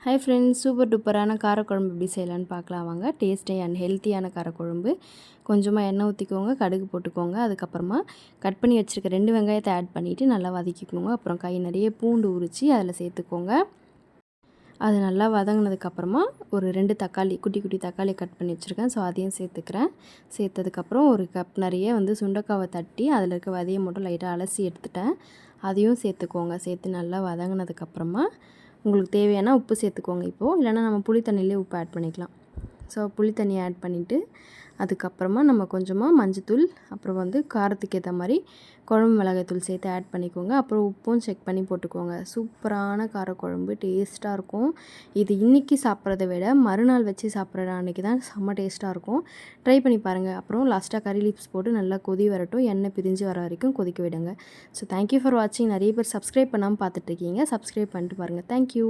Hi friends, super டூப்பரான காரக்குழம்பு எப்படி செய்யலான்னு பார்க்கலாம் வாங்க. டேஸ்டி அண்ட் ஹெல்த்தியான காரக்குழம்பு. கொஞ்சமாக எண்ணெய் ஊற்றிக்கோங்க, கடுகு போட்டுக்கோங்க. அதுக்கப்புறமா கட் பண்ணி வச்சுருக்க 2 வெங்காயத்தை ஆட் பண்ணிவிட்டு நல்லா வதக்கிக்கோங்க. அப்புறம் கை நிறைய பூண்டு உரித்து அதில் சேர்த்துக்கோங்க. அது நல்லா வதங்கினதுக்கப்புறமா ஒரு 2 தக்காளி, குட்டி குட்டி தக்காளி கட் பண்ணி வச்சுருக்கேன். ஸோ அதையும் சேர்த்துக்கிறேன். சேர்த்ததுக்கப்புறம் ஒரு கப் நிறைய சுண்டைக்காவை தட்டி அதில் இருக்க விதையை மட்டும் லைட்டாக அலசி எடுத்துட்டேன். அதையும் சேர்த்துக்கோங்க. சேர்த்து நல்லா வதங்கினதுக்கப்புறமா உங்களுக்கு தேவையான உப்பு சேர்த்துக்கோங்க. இப்போது இல்லைனா நம்ம புளி தண்ணியிலே உப்பு ஆட் பண்ணிக்கலாம். ஸோ புளி தண்ணி ஆட் பண்ணிவிட்டு அதுக்கப்புறமா நம்ம கொஞ்சமாக மஞ்சத்தூள், அப்புறம் காரத்துக்கு ஏற்ற மாதிரி குழம்பு மிளகாய்த்தூள் சேர்த்து ஆட் பண்ணிக்கோங்க. அப்புறம் உப்பும் செக் பண்ணி போட்டுக்கோங்க. சூப்பரான காரக்குழம்பு டேஸ்ட்டாக இருக்கும். இது இன்றைக்கி சாப்பிட்றத விட மறுநாள் வச்சு சாப்பிட்ற அன்றைக்கி தான் செம்ம டேஸ்ட்டாக இருக்கும். ட்ரை பண்ணி பாருங்கள். அப்புறம் லாஸ்ட்டாக கறி லீவ்ஸ் போட்டு நல்லா கொதி வரட்டும். எண்ணெய் பிரிஞ்சு வர வரைக்கும் கொதிக்க விடுங்க. ஸோ தேங்க்யூ ஃபார் வாட்சிங். நிறைய பேர் சப்ஸ்கிரைப் பண்ணாமல் பார்த்துட்ருக்கீங்க. சப்ஸ்கிரைப் பண்ணிட்டு பாருங்கள். தேங்க்யூ.